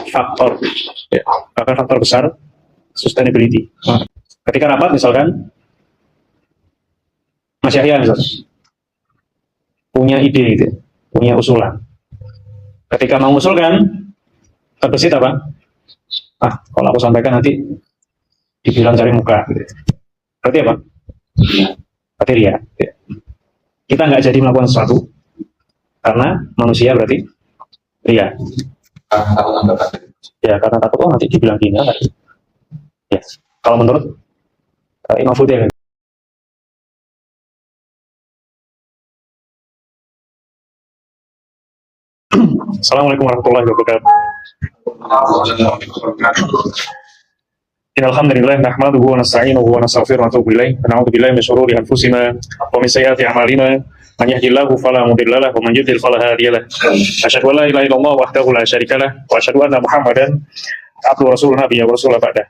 faktor, ya, bahkan faktor besar sustainability. Ketika rapat misalkan, Mas Yahya misalkan punya ide gitu, punya usulan. Ketika mengusulkan, terbesit apa? Kalau aku sampaikan nanti dibilang cari muka. Gitu. Berarti apa? Berarti ria. Gitu. Kita nggak jadi melakukan sesuatu karena manusia berarti ria. Ya karena takut nanti dibilang gini. Ya. Kalau menurut Imam Fudail. Assalamualaikum warahmatullahi wabarakatuh. Alhamdulillah nahmaduhu wa nasta'inuhu wa nastaghfiruh wa natubu ilaih wa na'udzu billahi min shururi anfusina wa min sayyiati a'malina man yahdihillahu fala mudilla lahu wa man yudlil fala hadiya lahu asyhadu an la ilaha illallah wahdahu la syarika lahu wa asyhadu anna muhammadan abduhu wa rasuluhu nabiyyu wa rasuluhu ba'da.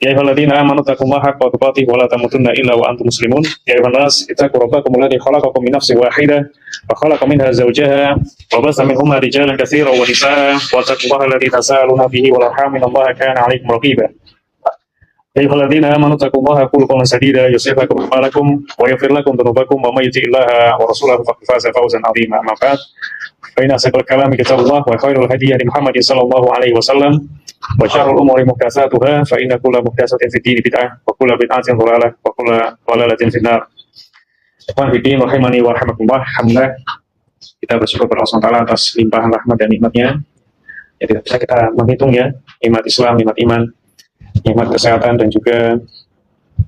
Ya ayyuhalladzina amanu taqullaha haqqa tuqatih wa la tamutunna illa wa antum muslimun. Ya ayyuhan nas ittaqu rabbakum alladzi khalaqakum min nafsin wahidah wa khalaqa minha zawjaha wa bassa minhuma rijalan katsiran wa nisaa'a wa taqullaha alladzi tasaaluna bihi wal arham innallaha kana 'alaykum raqiba. Ya ayyuhalladzina amanu taqullaha qulu qawlan sadida yuslih lakum a'malakum wa yaghfir lakum dhunubakum wa may yuti'illaha wa rasulahu faqad faza fawzan 'azima. Amma ba'd. Fa inna asdaqal kalami kitabullah wa khairul hadyi hadi Muhammadin sallallahu alaihi wasallam. Wa syarrul umuri muhdatsatuha fa inna kulla muhdatsatin fid din bid'ah wa kulla bid'atin dhalalah wa kulla dhalalatin finnar. Ikhwan fillah rahimani wa rahimakumullah. Alhamdulillah kita bersyukur kepada Allah Taala atas limpahan rahmat dan nikmatnya. Ya tidak bisa kita menghitung ya, nikmat Islam, nikmat iman, nikmat kesehatan dan juga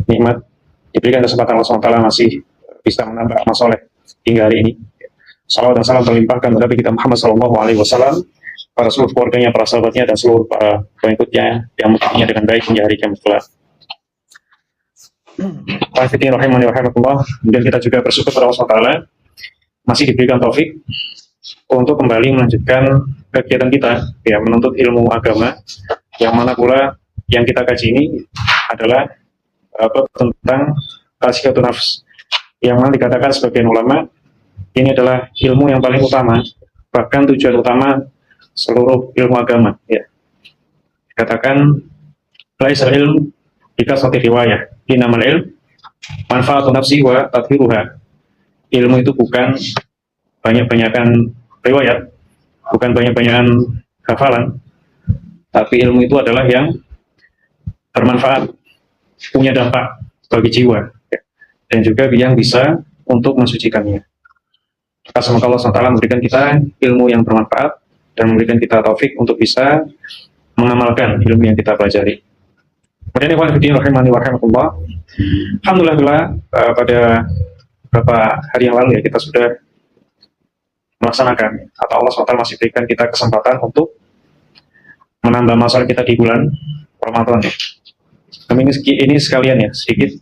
nikmat diberikan kesempatan Allah Taala masih bisa menambah amal soleh hingga hari ini. Salawat dan salam terlimpahkan kepada kita Muhammad sallallahu alaihi wasallam, para seluruh keluarganya, para sahabatnya, dan seluruh para pengikutnya yang mengikutinya dengan baik hingga hari kiamat kelak. Kemudian kita juga bersyukur kepada Allah SWT masih diberikan taufik untuk kembali melanjutkan kegiatan kita, ya, menuntut ilmu agama, yang mana pula yang kita kaji ini adalah tentang tazkiyatun nafs, yang mana dikatakan sebagian ulama ini adalah ilmu yang paling utama, bahkan tujuan utama seluruh ilmu agama, ya. Dikatakan laisal ilm bikasrati riwayah, innamal ilm manfaatun nafsi wa tadhiruha. Ilmu itu bukan banyak-banyakan riwayat, bukan banyak-banyakan hafalan, tapi ilmu itu adalah yang bermanfaat, punya dampak bagi jiwa, ya, dan juga yang bisa untuk mensucikannya. Semoga Allah SWT memberikan kita ilmu yang bermanfaat dan memberikan kita taufik untuk bisa mengamalkan ilmu yang kita pelajari. Kemudian ikhwan fillah rahimani wa rahimakumullah. Alhamdulillah pada beberapa hari yang lalu ya kita sudah melaksanakan, atau Allah SWT masih berikan kita kesempatan untuk menambah masalah kita di bulan Ramadan ya. Ini sekalian ya sedikit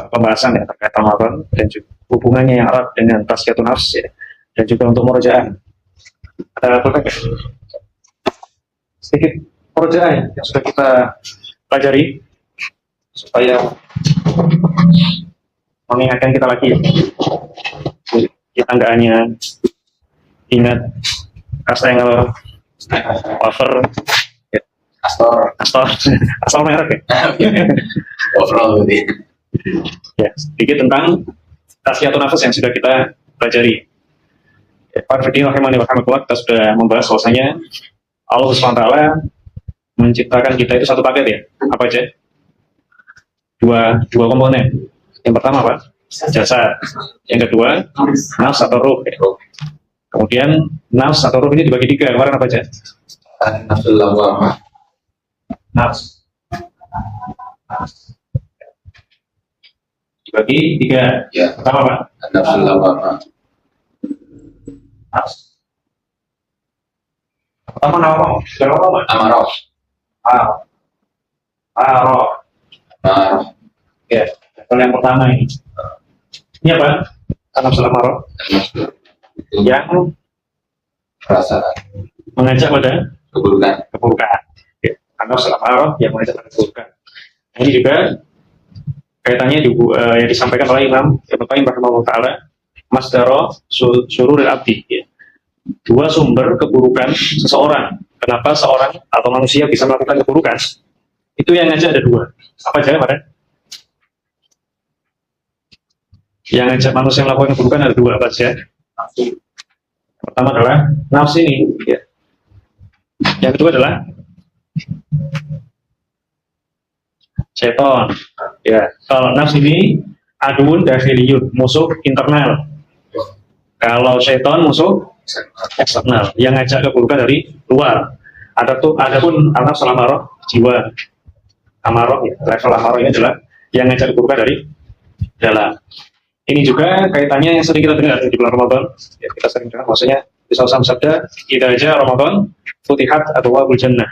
pembahasan ya terkait Ramadan dan juga hubungannya yang erat dengan tazkiyatun nafs ya, dan juga untuk murojaah. Ada apa ya? Sedikit murojaah yang sudah kita pelajari supaya mengingatkan kita lagi ya. Kita nggak hanya ingat kastengel, wafer, ya. Astor merek ya. Ya, sedikit tentang tazkiyatun nafs yang sudah kita pelajari. Para hadirin rahimani wa rahimakumullah, kita sudah membahas bahwasanya Allah SWT menciptakan kita itu satu paket ya. Apa aja? Dua komponen. Yang pertama apa? Jasad. Yang kedua nafs atau ruh. Ya. Kemudian nafs atau ruh ini dibagi tiga. Kemarin apa aja? Nafsul lawwamah. Nafs. Dibagi tiga. Ya. Pertama apa? Nafsul lawwamah. Nafs. Pertama nama apa? Amarah. Amarah. Ya. Kalau yang pertama ini. Ini apa? Nafsul amarah. Yang Perasaan mengajak pada keburukan. Ya. Nafsul amarah yang mengajak pada keburukan. Ini juga kaitannya yang disampaikan oleh Imam Ibnu Qayyim rahimahullah taala, masdaro sururil abdi ya. Dua sumber keburukan seseorang kenapa seorang atau manusia bisa melakukan keburukan, itu yang ngajak ada dua. Apa aja kemarin? Yang ngajak manusia melakukan keburukan ada dua, apa aja? Pertama adalah nafsu ini, ya. Yang kedua adalah seton. Ya, kalau nafsu ini aduun dakhiliyun, musuh internal. Kalau seton musuh eksternal, yang ngajak keburukan dari luar. Adapun al-nafs al-amarah, jiwa amarah, ya, level amarah ini adalah yang ngajak keburukan dari dalam. Ini juga kaitannya yang sering kita dengar di bulan Ramadan. Ya, kita sering dengar, maksudnya di salah sabda, idza jaa Ramadan futihat abwaabul jannah.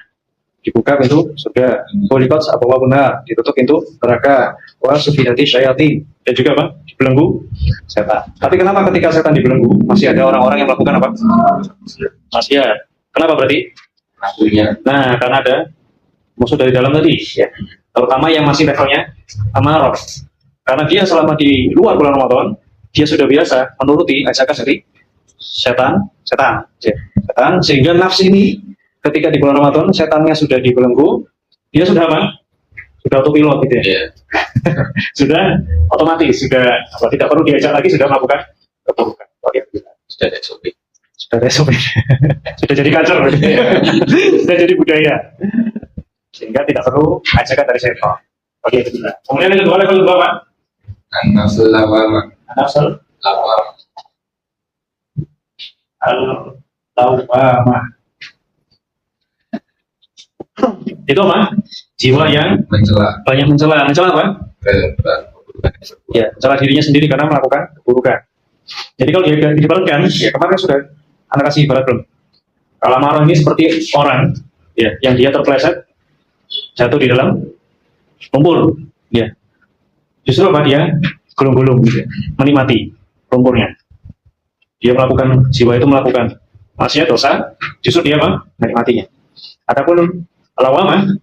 Dibuka pintu surga, ghuliqat abwaabun nar, ditutup pintu neraka, wa sufiyati syayatin, dan juga apa? Dibelenggu setan. Tapi kenapa ketika setan dibelenggu masih ada orang-orang yang melakukan apa? Maksiat. Kenapa berarti? Nafsunya. Nah, karena ada musuh dari dalam tadi, ya. Terutama yang masih levelnya amarah. Karena dia selama di luar bulan Ramadan, dia sudah biasa menuruti ajakan dari setan, sehingga nafsu ini ketika di bulan Ramadan setannya sudah dibelenggu, dia sudah apa? Sudah autopilot gitu ya. Iya. Sudah otomatis, sudah tidak perlu diajak lagi, sudah melakukan keburukan. Sudah ada SOP. Sudah ada SOP. Sudah jadi culture, sudah jadi budaya, sehingga tidak perlu ajakan dari setan. Oke, itu juga. Kemudian yang kedua, level kedua, Pak. An-nafsul lawamah. Nafsul Lawamah. al-lawamah. Itu apa? Jiwa yang Mencela. banyak mencela. Mencela apa? Keburukan. Ya, mencela dirinya sendiri karena melakukan keburukan. Jadi kalau diibaratkan, ya kemarin sudah Anda kasih ibarat belum? Kalau marah ini seperti orang, ya, yang dia terpeleset, jatuh di dalam lumpur, ya. Justru apa dia gulung-gulung, gitu, menikmati lumpurnya. Dia melakukan, jiwa itu melakukan maksiat dosa, justru dia apa? Menikmatinya. Adapun lawamah,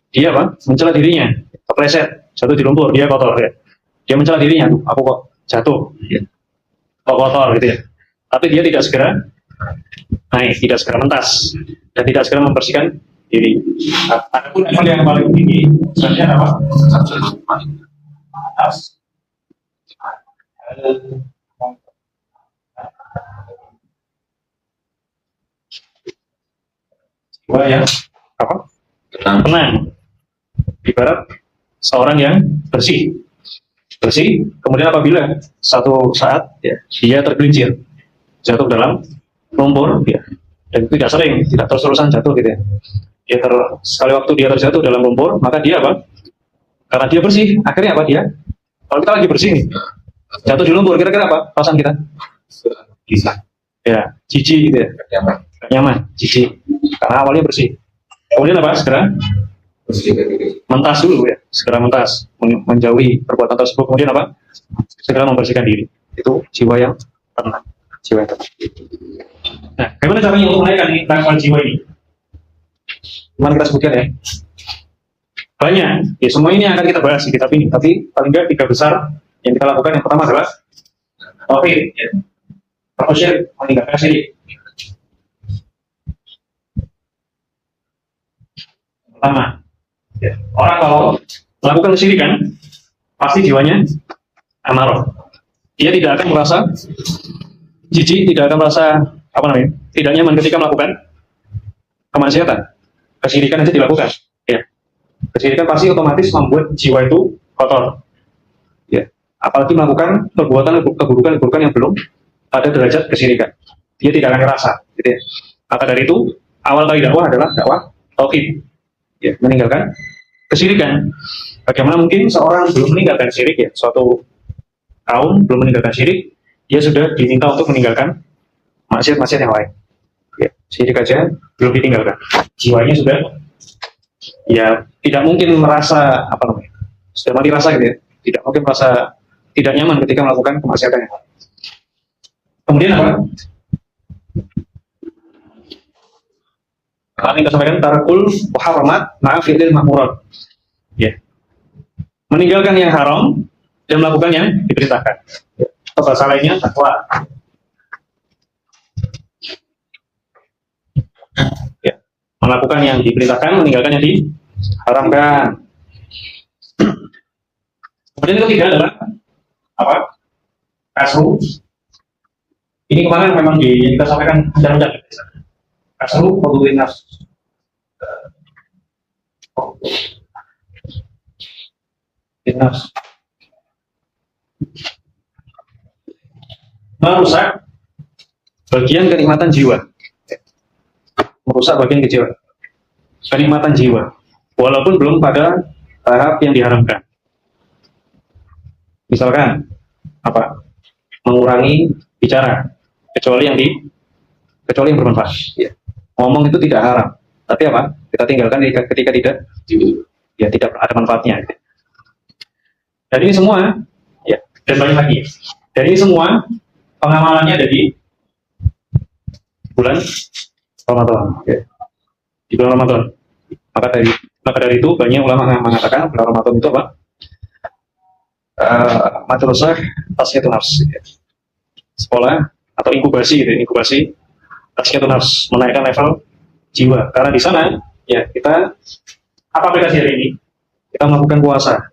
dia apa? Mencela dirinya, terpeleset, jatuh di lumpur, dia kotor, ya. Dia mencela dirinya, aku kok jatuh, ya. Kok kotor, gitu ya. Tapi dia tidak segera naik, tidak segera mentas, dan tidak segera membersihkan diri. Adapun level yang paling tinggi, sebenarnya apa? Atas. Jiwa yang apa? Tenang. Ibarat seorang yang bersih, kemudian apabila satu saat, ya, dia tergelincir jatuh dalam lumpur, ya, dan tidak sering, tidak terus-terusan jatuh, gitu ya. Sekali waktu dia terjatuh dalam lumpur, maka dia apa? Karena dia bersih, akhirnya apa dia? Kalau kita lagi bersih nih, jatuh di lumpur, kira-kira apa perasaan kita? Bisa. Ya, jijik, gitu ya. Nyaman, jijik. Karena awalnya bersih. Kemudian apa? Segera Bersih diri. mentas dulu, ya. Segera mentas, menjauhi perbuatan tersebut. Kemudian apa? Segera membersihkan diri. Itu jiwa yang tenang. Jiwa yang tenang. Nah, bagaimana caranya untuk menaikkan level jiwa ini? Cuman kita sebutkan, ya. Banyak, ya, semua ini akan kita bahas di kitab ini, tapi paling nggak 3 besar yang kita lakukan. Yang pertama adalah tauhid, ya. Syirik, meninggalkan syirik. Pertama, ya, orang kalau melakukan kesyirikan, pasti jiwanya amarah. Dia tidak akan merasa jijik, tidak akan merasa tidak nyaman ketika melakukan kemaksiatan. Kesyirikan aja dilakukan, ya. Kesyirikan pasti otomatis membuat jiwa itu kotor, ya. Apalagi melakukan keburukan yang belum pada derajat kesyirikan, dia tidak akan ngerasa, gitu ya. Maka dari itu awal kali dakwah adalah dakwah tauhid, ya, meninggalkan kesyirikan. Bagaimana mungkin seorang belum meninggalkan syirik, ya, suatu kaum belum meninggalkan syirik, dia sudah diminta untuk meninggalkan maksiat-maksiat yang lain, ya. Syirik aja belum ditinggalkan, jiwanya sudah, ya, tidak mungkin merasa sudah mati rasa, gitu ya. Tidak mungkin merasa tidak nyaman ketika melakukan kemaksiatan yang lain. Kemudian apa? Kami kita sampaikan tarakul muharramat ma'a fi'lil ma'murat, ya. Meninggalkan yang haram dan melakukan yang diperintahkan. Atau bahasa lainnya takwa. Ya. melakukan yang diperintahkan, meninggalkan yang diharamkan. Kemudian yang ketiga adalah apa? Kasru. Ini kemarin memang kita sampaikan panjang-panjang. Kasru qadru'in nafs. Nafs. Merusak bagian kenikmatan jiwa. Merusak bagian kenikmatan jiwa. Walaupun belum pada tahap yang diharamkan. Misalkan apa? Mengurangi bicara, kecuali yang bermanfaat. Ya. Ngomong itu tidak haram, tapi apa? Kita tinggalkan ketika tidak ada manfaatnya. Dan ini semua, ya, dan banyak lagi. Dan ini semua pengamalannya ada di bulan Ramadan. Ya. Di bulan Ramadan. Maka dari itu banyak ulama yang mengatakan bulan Ramadan itu apa? Madrasah tazkiyatun nafs. Ya. Sekolah atau inkubasi, gitu. Inkubasi tazkiyatun nafs, menaikkan level jiwa. Karena di sana, ya kita apa aplikasi hari ini? Kita melakukan puasa,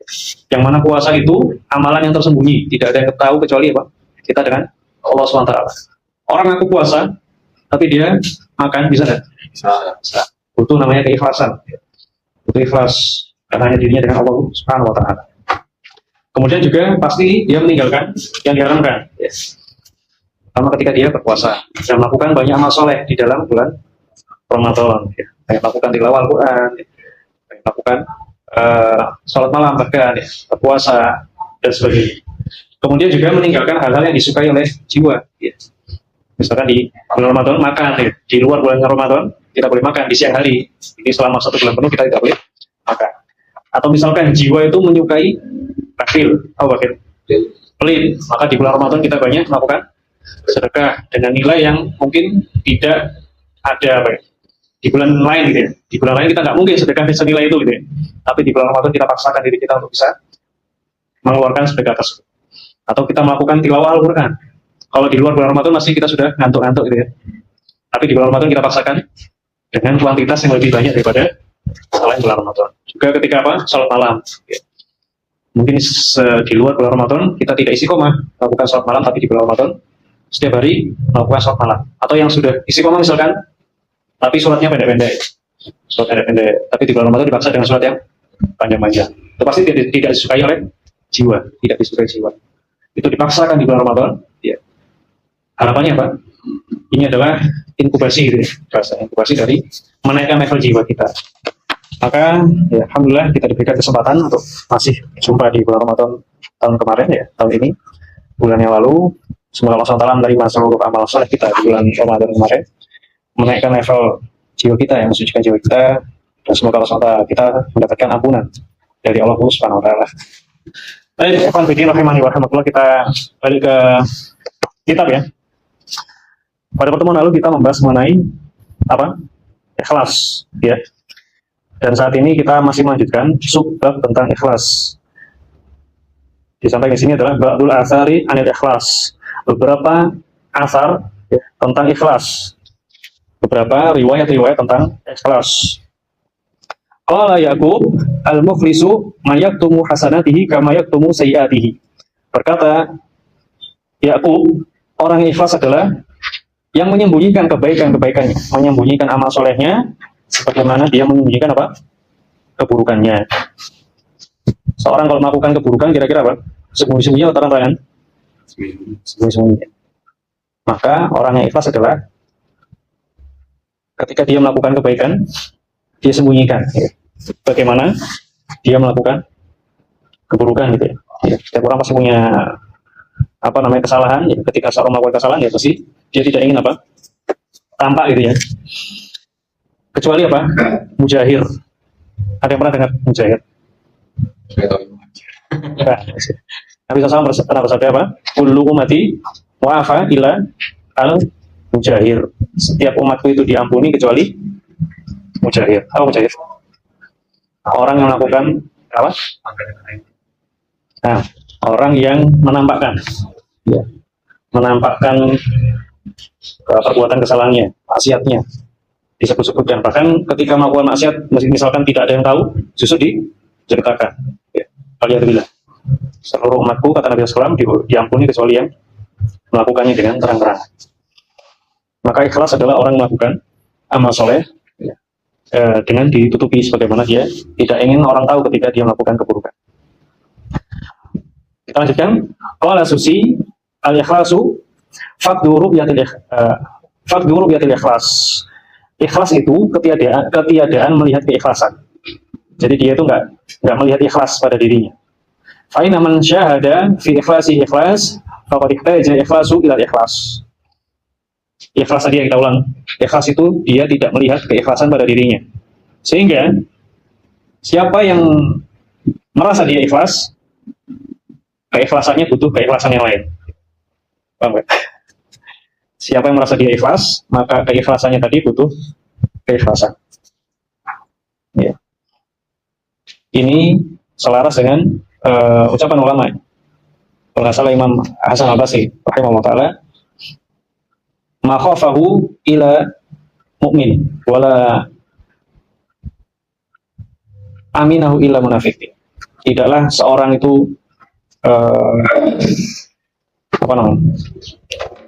yang mana puasa itu amalan yang tersembunyi, tidak ada yang tahu kecuali apa? Kita dengan Allah SWT. Orang ngaku puasa, tapi dia makan bisa nggak? Bisa. Butuh namanya keikhlasan, butuh ikhlas karena hanya dirinya dengan Allah SWT. Kemudian juga pasti dia meninggalkan yang diharamkan. Yes. Sama ketika dia berpuasa dan melakukan banyak amal soleh di dalam bulan Ramadan, ya. Kayak melakukan tilawah Al-Quran, ya. Kayak melakukan sholat malam bahkan, ya, berpuasa dan sebagainya. Kemudian juga meninggalkan hal-hal yang disukai oleh jiwa. Ya. Misalkan di bulan Ramadan makan, ya. Di luar bulan Ramadan kita boleh makan di siang hari. Ini selama 1 bulan penuh kita tidak boleh makan. Atau misalkan jiwa itu menyukai bakhil, bakhil, pelit, maka di bulan Ramadan kita banyak melakukan sedekah dengan nilai yang mungkin tidak ada apa ya, di bulan lain gitu ya. Di bulan lain kita nggak mungkin sedekah senilai itu gitu ya. Tapi di bulan Ramadan kita paksakan diri kita untuk bisa mengeluarkan sedekah tersebut. Atau kita melakukan tilawah Al-Quran. Kalau di luar bulan Ramadan masih kita sudah ngantuk-ngantuk gitu ya. Tapi di bulan Ramadan kita paksakan dengan kuantitas yang lebih banyak daripada selain bulan Ramadan. Juga ketika apa? Salat malam. Ya. Mungkin di luar bulan Ramadan kita tidak istiqomah melakukan salat malam, tapi di bulan Ramadan setiap hari melakukan salat malam. Atau yang sudah istiqomah misalkan, tapi suratnya pendek-pendek. Surat pendek-pendek. Tapi di bulan Ramadan dipaksa dengan surat yang panjang-panjang. Itu pasti tidak disukai oleh jiwa, tidak disukai jiwa. Itu dipaksakan di bulan Ramadan. Ya. Harapannya apa? Ini adalah inkubasi, gitu ya. Bahasa inkubasi dari menaikkan level jiwa kita. Maka, ya, alhamdulillah kita diberikan kesempatan untuk masih jumpa di bulan Ramadan tahun kemarin, ya, tahun ini, bulan yang lalu. Semoga Allah SWT menerima seluruh amal soleh kita di bulan Ramadan kemarin, menaikkan level jiwa kita, yang mensucikan jiwa kita, dan semoga Allah SWT kita mendapatkan ampunan dari Allah Subhanahu Wa Taala. Baik, ikhwan fillah rahimani wa rahimakumullah, kita balik ke kitab ya. Pada pertemuan lalu kita membahas mengenai apa? Ikhlas, ya. Dan saat ini kita masih melanjutkan subbab tentang ikhlas. Disampaikan di sini adalah ba'dul atsari anil ikhlas. Beberapa asar, ya, tentang ikhlas. Beberapa riwayat-riwayat tentang ikhlas. Qala Ya'qub al-muflisu man yaktumu hasanatihi kama yaktumu sayyi'atihi. Berkata Ya'qub, orang yang ikhlas adalah yang menyembunyikan kebaikan-kebaikannya, menyembunyikan amal solehnya, sebagaimana dia menyembunyikan apa? Keburukannya. Seorang kalau melakukan keburukan kira-kira apa? Sembunyi-sembunyi atau terang-terangan? Sembunyi-sembunyi. Maka orang yang ikhlas adalah ketika dia melakukan kebaikan, dia sembunyikan. Ya. Bagaimana dia melakukan keburukan gitu ya. Ya, setiap orang pasti punya apa namanya kesalahan. Ya. Ketika seorang melakukan kesalahan, ya pasti dia tidak ingin apa? Tampak gitu ya. Kecuali apa? Mujahir. Ada yang pernah dengar mujahir? Nah, Nabi SAW pernah bersabda apa? Kullu ummati wa'afa ila al-mujahir. Setiap umatku itu diampuni kecuali mujahir. Apa mujahir? Orang yang melakukan apa? Nah, orang yang menampakkan, ya, menampakkan perbuatan kesalahannya, maksiatnya. disebut-sebutkan. Bahkan ketika melakukan maksiat, misalkan tidak ada yang tahu, justru diceritakan. Ya. Alhamdulillah. Seluruh umatku, kata Nabi SAW, diampuni kecuali yang melakukannya dengan terang-terangan. Maka ikhlas adalah orang melakukan amal soleh ya, dengan ditutupi sebagaimana dia tidak ingin orang tahu ketika dia melakukan keburukan. Kita lanjutkan. Qala Susi al-ikhlasu faqdu ru'yatil ikhlas. Ikhlas itu ketiadaan melihat keikhlasan. Jadi dia itu nggak melihat ikhlas pada dirinya. Fa inna man syahada fi ikhlasi ikhlas faqad ihtaja ikhlasu ila ikhlas. Ikhlas tadi yang kita ulang. Ikhlas itu dia tidak melihat keikhlasan pada dirinya. Sehingga siapa yang merasa dia ikhlas, keikhlasannya butuh keikhlasan yang lain. Paham gak? Siapa yang merasa dia ikhlas, maka keikhlasannya tadi butuh keikhlasan. Ya. Ini selaras dengan ucapan ulama. Kalau nggak salah Imam Hasan Al-Basri rahimahullah taala, ma khafahu ila mu'min wala aminahu illa munafiq. Tidaklah seorang itu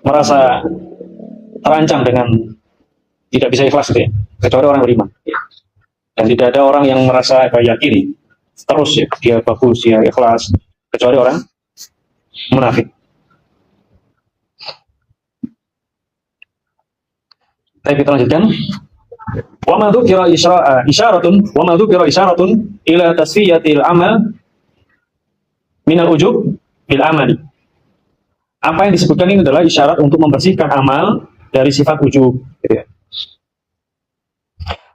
merasa terancam dengan tidak bisa ikhlas gitu ya, kecuali orang beriman. Dan tidak ada orang yang merasa yakin terus ya, dia bagus, dia ikhlas, kecuali orang munafik. Tapi kita lanjutkan. Wa ma dzukira isyaratun ila tasfiyatil amal minal ujub bil amali. Apa yang disebutkan ini adalah isyarat untuk membersihkan amal dari sifat ujub.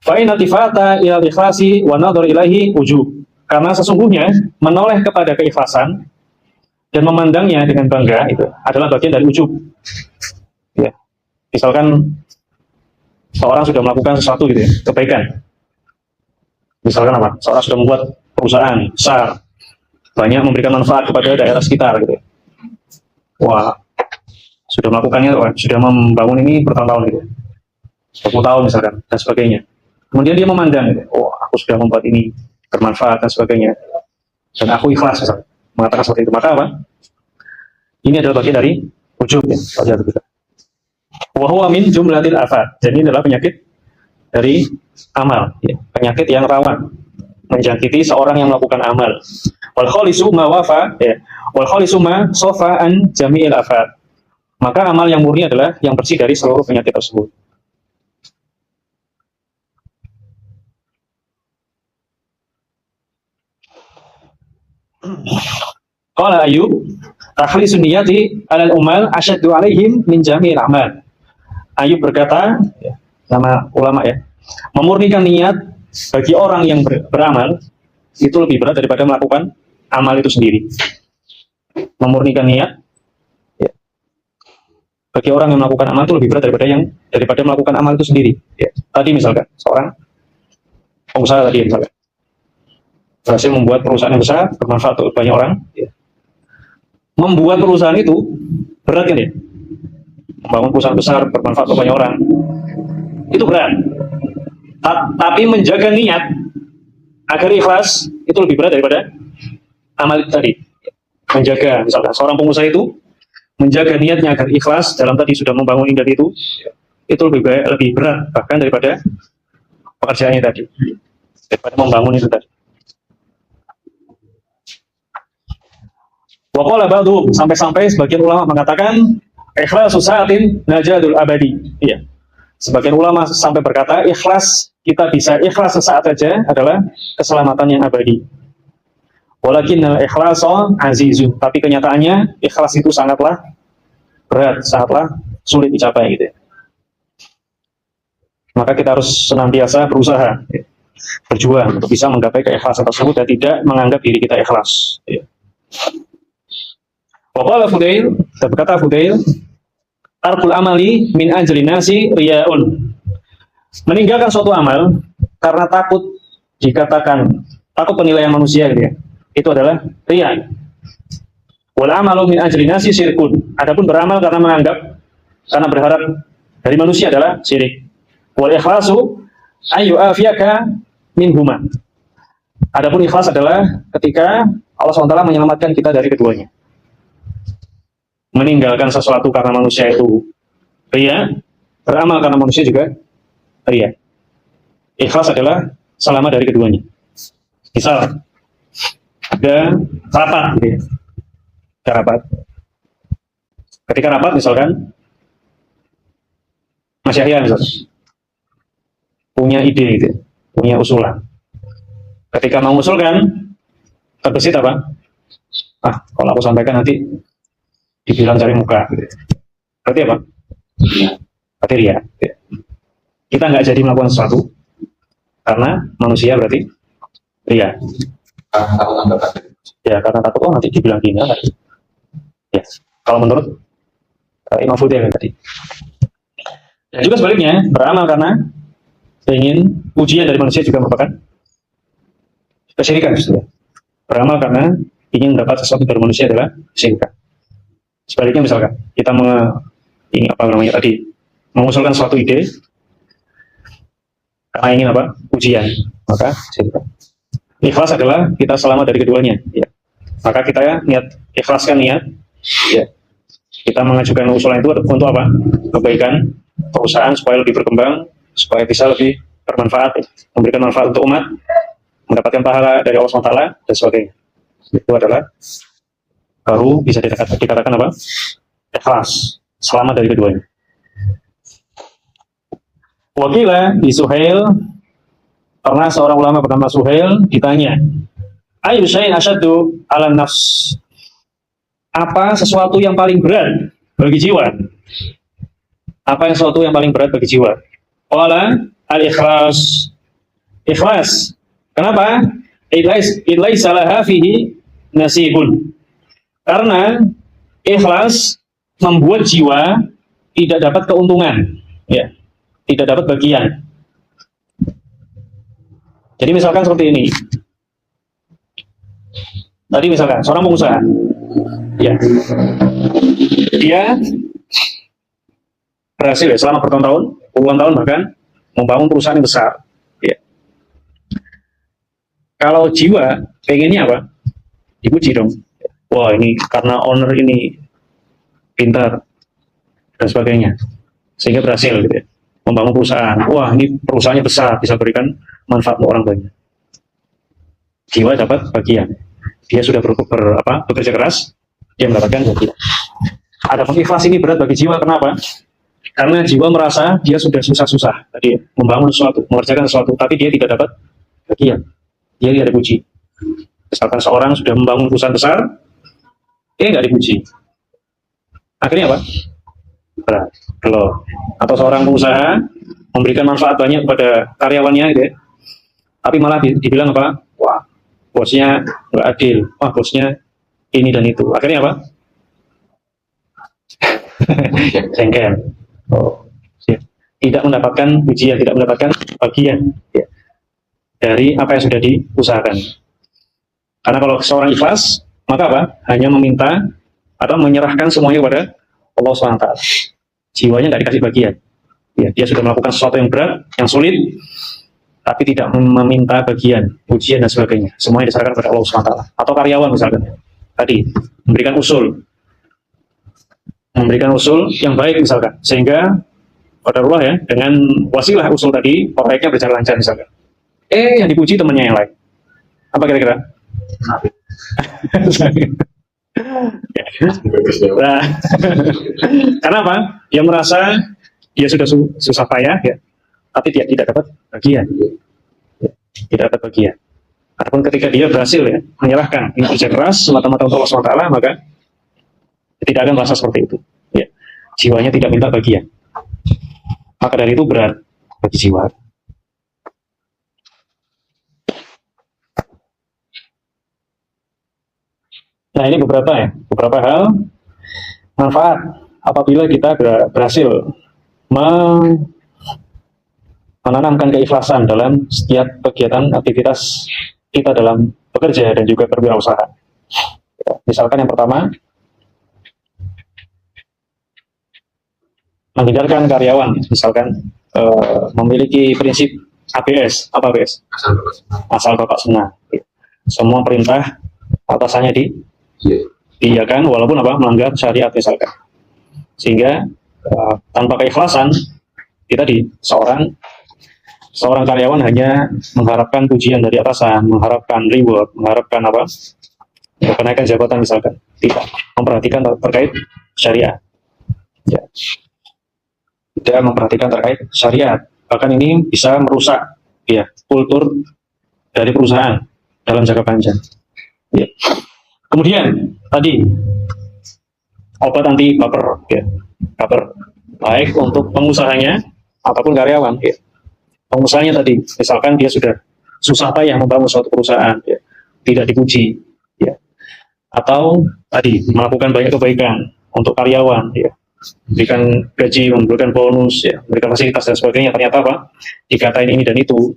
Fa inna tifata ila ikhlasi wa nadhar ilahi ujub. Karena sesungguhnya menoleh kepada keikhlasan dan memandangnya dengan bangga itu adalah bagian dari ujub. Ya. Misalkan seorang sudah melakukan sesuatu gitu ya, kebaikan. Misalkan apa? Seorang sudah membuat perusahaan besar, banyak memberikan manfaat kepada daerah sekitar gitu ya. Wah, sudah melakukannya, sudah membangun ini bertahun-tahun gitu, 10 tahun misalkan, dan sebagainya. Kemudian dia memandang, gitu, oh aku sudah membuat ini bermanfaat dan sebagainya, dan aku ikhlas misalkan, mengatakan seperti itu. Maka apa? Ini adalah bagian dari ujub ya, wa huwa min jumlatil afat. Jadi ini adalah penyakit dari amal, ya. Penyakit yang rawan menjangkiti seorang yang melakukan amal. Wal khalisu ma wafa, ya. Wal khalisu ma sofa an jami'il afat. Maka amal yang murni adalah yang bersih dari seluruh penyakit tersebut. Qala Ayyub, takhlisun niyati alal umal asyaddu alaihim min jami'il amal. Ayyub berkata, ya, sama ulama ya, memurnikan niat bagi orang yang beramal itu lebih berat daripada melakukan amal itu sendiri. Memurnikan niat ya, bagi orang yang melakukan amal itu lebih berat daripada melakukan amal itu sendiri. Ya. Tadi misalkan seorang pengusaha tadi misalkan berhasil membuat perusahaan yang besar bermanfaat untuk banyak orang. Ya. Membuat perusahaan itu berat kan ya? Membangun perusahaan besar bermanfaat untuk banyak orang itu berat. Tapi menjaga niat agar ikhlas itu lebih berat daripada amal itu tadi. Menjaga, misalnya seorang pengusaha itu menjaga niatnya agar ikhlas dalam tadi sudah membangun ini dan itu lebih berat bahkan daripada pekerjaannya tadi, daripada membangun itu tadi. Wa qala ba'dhum, sampai-sampai sebagian ulama mengatakan ikhlasu sa'atin najadul abadi. Iya. Sebagian ulama sampai berkata ikhlas, kita bisa ikhlas sesaat saja adalah keselamatan yang abadi. Walakinnal ikhlasu azizun, tapi kenyataannya ikhlas itu sangatlah berat, sangatlah sulit dicapai gitu. Maka kita harus senantiasa berusaha ya, berjuang untuk bisa menggapai keikhlasan tersebut dan tidak menganggap diri kita ikhlas ya. Waqala Fudail, berkata Fudail, tarkul amali min ajli nasi riya'un. Meninggalkan suatu amal karena takut dikatakan takut penilaian manusia gitu ya. Itu adalah riya. Wal amalu min ajli nasi syirkun. Adapun beramal karena menganggap, karena berharap dari manusia adalah syirik. Wal ikhlasu ayu afiyaka minhuma. Adapun ikhlas adalah ketika Allah SWT menyelamatkan kita dari keduanya. Meninggalkan sesuatu karena manusia itu ria, beramal karena manusia juga ria. Ikhlas adalah selamat dari keduanya. Misal ada rapat, gitu ya. Ada rapat. Ketika rapat misalkan Mas Yahya misalkan punya ide, gitu, punya usulan. Ketika mengusulkan, terbesit apa? Kalau aku sampaikan nanti dibilang cari muka. Gitu. Berarti apa? Berarti ria. Gitu. Kita nggak jadi melakukan sesuatu karena manusia berarti ria. Takut anggapan. Ya karena takut nanti dibilang gini. Ya. Kalau menurut Imam Fudail tadi. Dan juga sebaliknya, beramal karena ingin pujian dari manusia juga merupakan kesyirikan. Beramal karena ingin mendapat sesuatu dari manusia adalah kesyirikan. Sebaliknya misalkan kita ini apa namanya tadi mengusulkan suatu ide karena ingin apa pujian, maka kesyirikan. Ikhlas adalah kita selamat dari keduanya. Ya. Maka kita ikhlaskan niat. Ya. Kita mengajukan usulan itu untuk apa? Kebaikan perusahaan supaya lebih berkembang, supaya bisa lebih bermanfaat, memberikan manfaat untuk umat, mendapatkan pahala dari Allah SWT dan sebagainya. Itu adalah baru bisa dikatakan apa? Ikhlas, selamat dari keduanya. Wakila di Suhail, pernah seorang ulama bernama Suhail ditanya, ayu syai'in asyaddu 'alan nafs? Apa sesuatu yang paling berat bagi jiwa? Apa yang sesuatu yang paling berat bagi jiwa? Qala al-ikhlas. Ikhlas. Kenapa? Ilaisa laha fihi nasibun. Karena ikhlas membuat jiwa tidak dapat keuntungan, ya. Tidak dapat bagian. Jadi misalkan seperti ini. Tadi misalkan seorang pengusaha, ya, dia berhasil ya selama bertahun-tahun, puluhan tahun bahkan membangun perusahaan yang besar. Ya. Kalau jiwa pengennya apa? Dipuji dong. Wah ini karena owner ini pintar dan sebagainya, sehingga berhasil gitu ya, membangun perusahaan. Wah ini perusahaannya besar, bisa berikan manfaat untuk orang banyak. Jiwa dapat bagian. Dia sudah bekerja keras, dia mendapatkan bagian. Adapun ikhlas ini berat bagi jiwa, kenapa? Karena jiwa merasa dia sudah susah-susah tadi membangun sesuatu, mengerjakan sesuatu, tapi dia tidak dapat bagian. Dia tidak dipuji. Misalkan seorang sudah membangun perusahaan besar, dia nggak dipuji. Akhirnya apa? Berat. Kalau atau seorang pengusaha memberikan manfaat banyak kepada karyawannya, gitu ya, tapi malah dibilang apa? Wah, bosnya nggak adil. Wah, bosnya ini dan itu. Akhirnya apa? Jengkel. Oh, ya. Tidak mendapatkan pujian, tidak mendapatkan bagian, ya, dari apa yang sudah diusahakan. Karena kalau seorang ikhlas, maka apa? Hanya meminta atau menyerahkan semuanya kepada Allah SWT. Jiwanya nggak dikasih bagian. Ya, dia sudah melakukan sesuatu yang berat, yang sulit, tapi tidak meminta bagian, pujian dan sebagainya. Semuanya diserahkan kepada Allah SWT. Atau karyawan misalkan, tadi memberikan usul yang baik misalkan, sehingga qadarullah ya, dengan wasilah usul tadi proyeknya berjalan lancar misalkan. Yang dipuji temannya yang lain. Apa kira-kira? Nah, karena apa? Dia merasa dia sudah susah payah ya, tapi dia tidak dapat bagian. Tidak dapat bagian. Ataupun ketika dia berhasil ya menyerahkan ini kerja keras semata-mata untuk Allah SWT, maka tidak akan merasa seperti itu. Ya. Jiwanya tidak minta bagian. Maka dari itu berat bagi jiwa. Nah ini beberapa hal manfaat apabila kita berhasil menanamkan keikhlasan dalam setiap kegiatan aktivitas kita dalam bekerja dan juga berwirausaha. Misalkan yang pertama, menghindarkan karyawan, misalkan memiliki prinsip ABS. Apa ABS? Asal bapak semua. Asal bapak sunnah. Semua perintah atasannya Iya. diiyakan walaupun apa melanggar syariat misalkan. Sehingga tanpa keikhlasan kita seorang karyawan hanya mengharapkan pujian dari atasan, mengharapkan reward, mengharapkan apa kenaikan jabatan misalkan, tidak memperhatikan terkait syariat. Ya. Tidak memperhatikan terkait syariat, bahkan ini bisa merusak ya kultur dari perusahaan dalam jangka panjang. Ya. Kemudian tadi obat anti baper, ya. Baper baik untuk pengusahanya ataupun karyawan. Ya. Pengusahanya tadi, misalkan dia sudah susah payah membangun suatu perusahaan, ya. Tidak dipuji, ya. Atau tadi melakukan banyak kebaikan untuk karyawan, ya. Memberikan gaji, memberikan bonus, ya, memberikan fasilitas dan sebagainya. Ternyata apa? Dikatain ini dan itu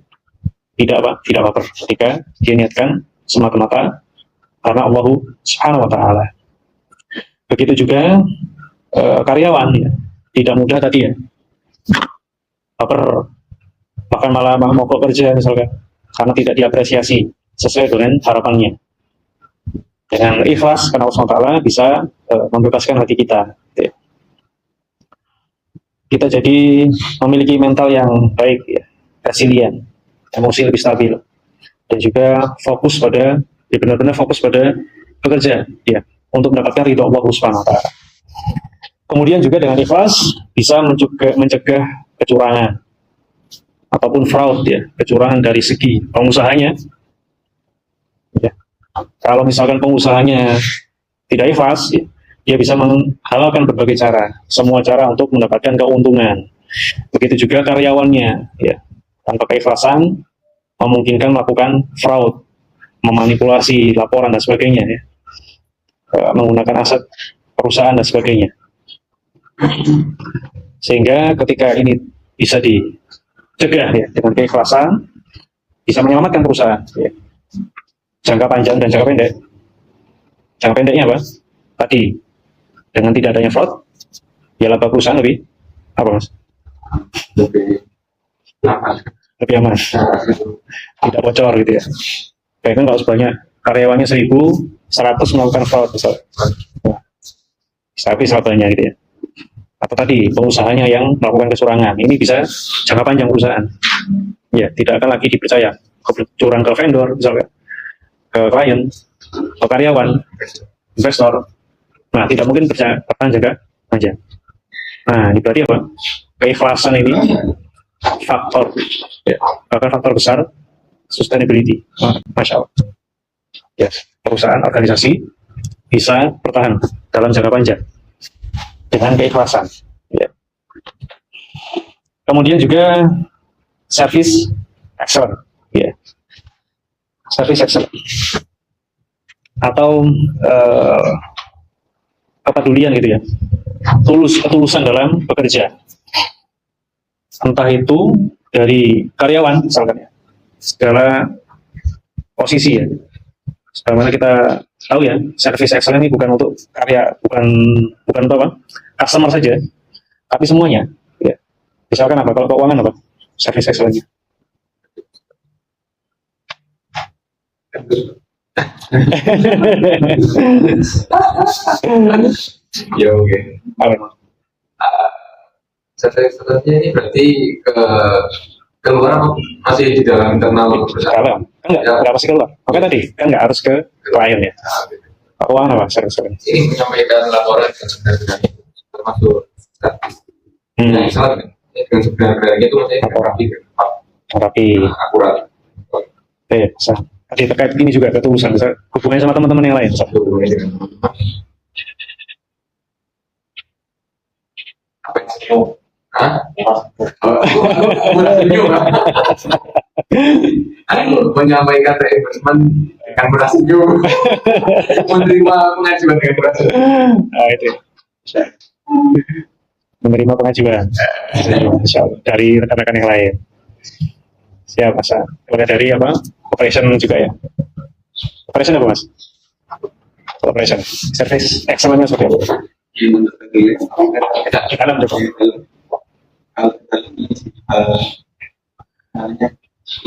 tidak baper ketika dia niatkan semata-mata karena Allah Subhanahu Wa Taala. Begitu juga karyawan, ya, tidak mudah tadi ya baper, bahkan malah mogok kerja misalkan karena tidak diapresiasi sesuai dengan harapannya. Dengan ikhlas karena Allah SWT bisa membebaskan hati kita. Kita jadi memiliki mental yang baik, ya, resilient, emosi lebih stabil, dan juga fokus pada, ya, benar-benar fokus pada bekerja, ya, untuk mendapatkan ridho Allah SWT. Kemudian juga dengan ikhlas bisa mencegah kecurangan ataupun fraud, ya, kecurangan dari segi pengusahanya. Ya. Kalau misalkan pengusahanya tidak ikhlas, ya, dia bisa menghalalkan berbagai cara, semua cara untuk mendapatkan keuntungan. Begitu juga karyawannya, ya, tanpa keikhlasan memungkinkan melakukan fraud, memanipulasi laporan dan sebagainya, ya, menggunakan aset perusahaan dan sebagainya. Sehingga ketika ini bisa dicegah, ya, dengan keikhlasan, bisa menyelamatkan perusahaan, ya. Jangka panjang dan jangka pendek. Jangka pendeknya apa? Tadi dengan tidak adanya fraud, ya laba perusahaan lebih apa mas? Lebih aman, tidak bocor gitu ya. Kayaknya kalau sebanyak karyawannya 1.100 melakukan fraud misalnya, tapi banyak gitu ya. Atau tadi pengusahanya yang melakukan kecurangan, ini bisa jangka panjang perusahaan. Ya, tidak akan lagi dipercaya curang ke vendor misalnya, ke klien, ke karyawan, investor. Nah, tidak mungkin bertahan jangka panjang. Nah, ini berarti apa? Keikhlasan ini faktor, ya, bahkan faktor besar sustainability. Masya Allah. Ya, perusahaan, organisasi bisa bertahan dalam jangka panjang dengan keikhlasan. Ya. Kemudian juga service excellent, ya. Service excellent atau kepedulian gitu ya, ketulusan dalam bekerja, entah itu dari karyawan misalkan ya, segala posisi ya. Sebagaimana kita tahu ya, service excellent ini bukan untuk bukan untuk apa, customer saja, tapi semuanya. Ya. Misalkan apa, kalau keuangan apa, service excellent-nya. Ya oke. Sebenarnya ini berarti keluar masih di dalam internal perusahaan. Enggak pasti keluar. Oke tadi kan nggak harus ke klien ya. Keuangan apa service excellent? Ini menyampaikan laporan yang sebenarnya termasuk yang salah kan? Yang sebenarnya itu maksudnya rapi, akurat. Sah. Tadi terkait ini juga ketulusan, hubungannya sama teman-teman yang lain. Apa yang senyum? Hah? Senyum. Aku menyampaikan reimbursement dengan beras senyum. Menerima pengajuan dengan beras senyum. Nah, itu. Menerima pengajuan. Dari rekan-rekan yang lain. Siap, Mas. Kemudian dari apa? Operation juga ya. Operation apa, Mas? Operation. Service excellent-nya seperti apa? Dalam coba. kalau kita ini namanya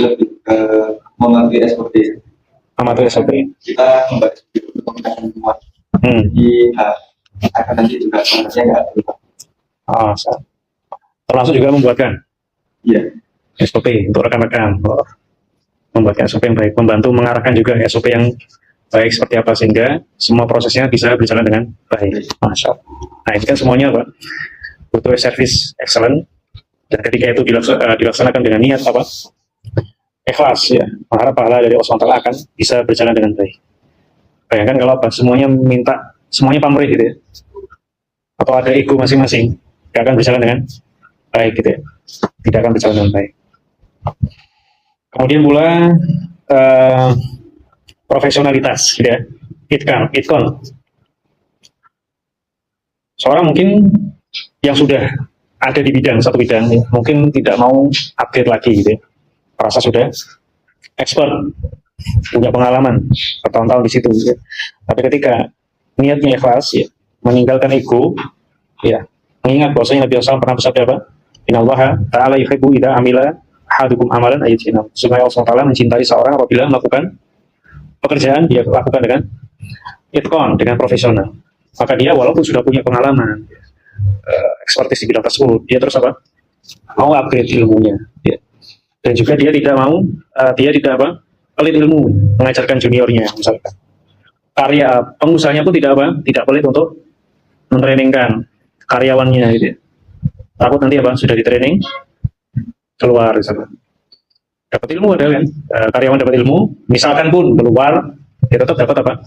lebih ke mengerti SOP. Amati SOP. Kita membaca dokumentasi semua. Jadi akan nanti juga sebenarnya nggak berubah. Termasuk juga membuatkan Iya. SOP untuk rekan-rekan, membuatkan SOP yang baik, membantu mengarahkan juga SOP yang baik seperti apa sehingga semua prosesnya bisa berjalan dengan baik. Masya Allah. Nah ini kan semuanya apa? Butuh service excellent, dan ketika itu dilaksanakan dengan niat apa? Ikhlas ya, mengharap pahala dari Allah SWT akan bisa berjalan dengan baik. Bayangkan kalau apa? Semuanya minta, semuanya pamrih gitu ya, atau ada ego masing-masing, tidak akan berjalan dengan baik gitu ya, tidak akan berjalan dengan baik. Kemudian pula profesionalitas gitu ya, itkon. Seorang mungkin yang sudah ada di satu bidang ya, mungkin tidak mau upgrade lagi gitu ya, merasa sudah expert, punya pengalaman bertahun-tahun di situ ya. Tapi ketika niatnya ikhlas ya, meninggalkan ego ya, mengingat bahwasanya Nabi SAW pernah bersabda apa? Innallaha ta'ala yuhibbu idza amila ahadukum amalan ayatina. Supaya Allah SWT mencintai seorang apabila melakukan pekerjaan dia lakukan dengan itkon, dengan profesional. Maka dia walaupun sudah punya pengalaman, ekspertis di bidang tersebut, dia terus apa? Mau upgrade ilmunya ya. Dan juga dia tidak mau, pelit ilmu, mengajarkan juniornya misalkan. Karya pengusahanya pun tidak pelit untuk mentrainingkan karyawannya gitu ya. Takut nanti sudah di training keluar misalkan. Dapat ilmu ada kan, karyawan dapat ilmu, misalkan pun keluar, dia tetap dapat apa?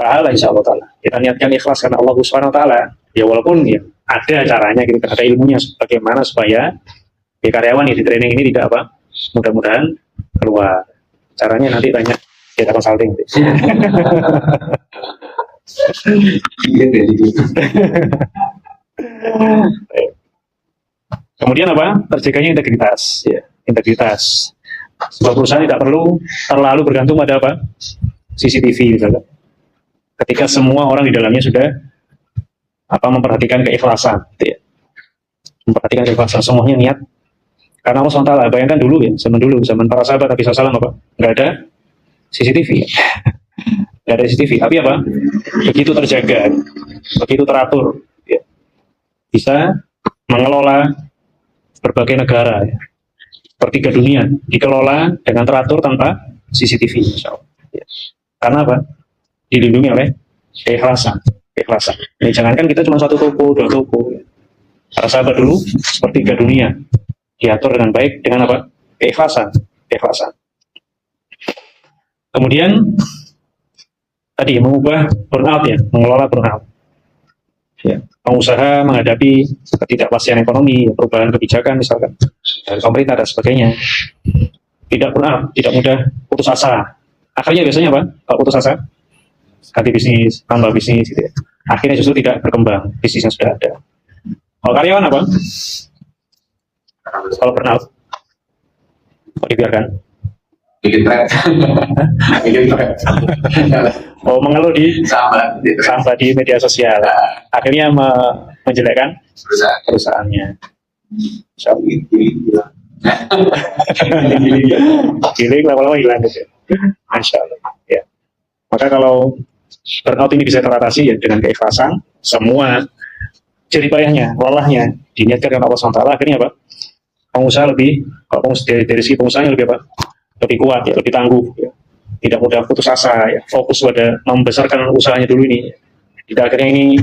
Pahala insyaallah taala. Kita niatkan ikhlas karena Allah Subhanahu wa taala. Ya walaupun ya ada caranya gitu, ada ilmunya bagaimana supaya karyawan yang di training ini tidak mudah-mudahan keluar. Caranya nanti tanya kita consulting. Kemudian terjaganya integritas ya, integritas. Sebuah perusahaan tidak perlu terlalu bergantung pada CCTV misalnya. Ketika semua orang di dalamnya sudah memperhatikan keikhlasan gitu ya. Memperhatikan keikhlasan, semuanya niat karena Allah SWT. Bayangkan dulu ya, zaman para sahabat Nabi SAW nggak ada CCTV, nggak ada CCTV. Tapi begitu terjaga, begitu teratur, ya, bisa mengelola berbagai negara, ya, sepertiga dunia dikelola dengan teratur tanpa CCTV, insya Allah. Ya. Karena dilindungi oleh keikhlasan. Ini jangankan kita cuma satu toko, dua toko. Ya. Para sahabat dulu sepertiga dunia diatur dengan baik dengan keikhlasan. Kemudian tadi mengubah burnout ya, mengelola burnout. Ya, pengusaha menghadapi ketidakpastian ekonomi, perubahan kebijakan misalkan dari pemerintah dan sebagainya. Tidak burnout, tidak mudah putus asa. Akhirnya biasanya kalau putus asa, ganti bisnis, tambah bisnis gitu ya. Akhirnya justru tidak berkembang bisnis yang sudah ada. Kalau karyawan kalau burnout, kok dibiarkan? Bikin thread. Mengeluh di sampah di media sosial. Akhirnya menjelekkan perusahaannya. Giling lama-lama hilang gitu. Masya Allah. Ya. Maka kalau burnout ini bisa teratasi ya dengan keikhlasan, semua jeripayahnya, lelahnya diniatkan dengan Allah SWT, akhirnya pengusaha kalau dari segi pengusahanya lebih kuat ya, lebih tangguh ya. Tidak mudah putus asa ya, fokus pada membesarkan usahanya dulu ini. Tidak akhirnya ini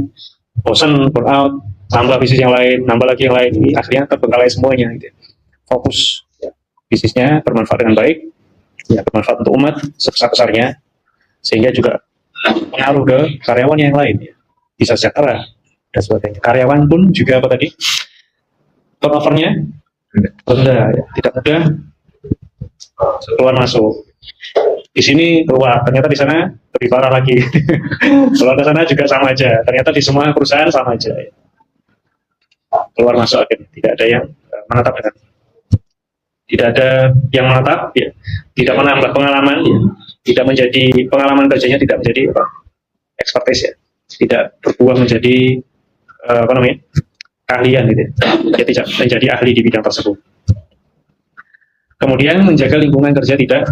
bosan, burnout, tambah bisnis yang lain, nambah lagi yang lain, ini akhirnya terbengkalai semuanya gitu. Fokus ya, bisnisnya bermanfaat dengan baik ya, bermanfaat untuk umat sebesar-besarnya, sehingga juga pengaruh ke karyawan yang lain ya, bisa sejahtera dan sebagainya. Karyawan pun juga turnovernya rendah ya, tidak mudah keluar masuk. Di sini keluar, ternyata di sana lebih parah lagi. Keluar ke sana juga sama aja. Ternyata di semua perusahaan sama aja. Ya. Keluar masuk akhirnya tidak ada yang menetap dengan. Tidak ada yang menetap, ya. Tidak menambah pengalaman, ya. Tidak menjadi pengalaman kerjanya, tidak menjadi expertise ya. Tidak berbuah menjadi keahlian gitu. Ya, tidak menjadi ahli di bidang tersebut. Kemudian menjaga lingkungan kerja tidak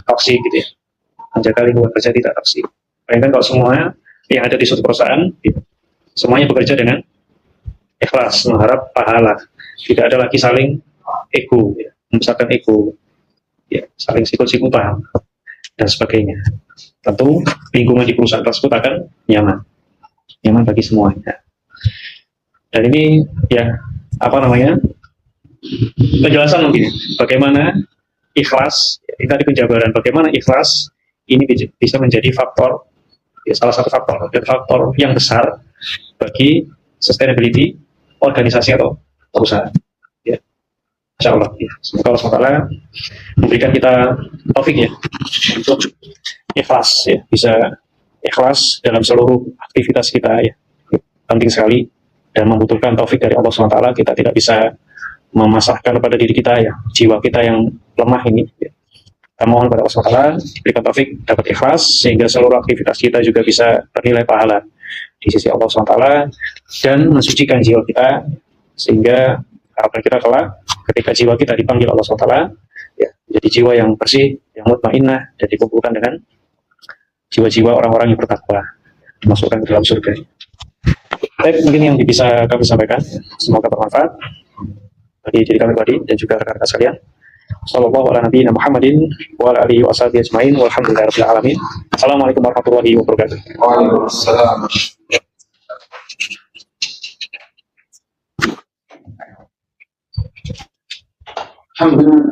toksik gitu ya. Menjaga lingkungan kerja tidak toksik. Bayangkan kalau semua yang ada di suatu perusahaan gitu, semuanya bekerja dengan ikhlas, mengharap pahala. Tidak ada lagi saling ego, ya, membesarkan ego, ya, saling sikut-sikutan dan sebagainya. Tentu lingkungan di perusahaan tersebut akan nyaman bagi semuanya. Dan ini ya apa namanya, penjelasan mungkin bagaimana ikhlas, ini tadi penjabaran bagaimana ikhlas ini bisa menjadi faktor, ya, salah satu faktor dan faktor yang besar bagi sustainability organisasi atau perusahaan. Ya, Insya Allah. Ya. Semoga Allah SWT memberikan kita taufik ya untuk ikhlas, ya, bisa ikhlas dalam seluruh aktivitas kita ya. Penting sekali dan membutuhkan taufik dari Allah SWT. Kita tidak bisa memasahkan pada diri kita ya, jiwa kita yang lemah ini. Ya. Kita mohon kepada Allah SWT diberikan taufik, dapat ikhlas sehingga seluruh aktivitas kita juga bisa bernilai pahala di sisi Allah SWT dan mensucikan jiwa kita sehingga apa kita kelak ketika jiwa kita dipanggil Allah SWT ya, jadi jiwa yang bersih, yang mutmainnah dan dikumpulkan dengan jiwa-jiwa orang-orang yang bertakwa dimasukkan ke dalam surga. Baik, mungkin yang bisa kami sampaikan semoga bermanfaat bagi diri kami pribadi dan juga rekan-rekan sekalian. Sallallahu ala nabiyina Muhammadin wa ala alihi wa sahbihi ajmain walhamdulillahirabbil alamin. Assalamualaikum warahmatullahi wabarakatuh. Waalaikumsalam. Alhamdulillah.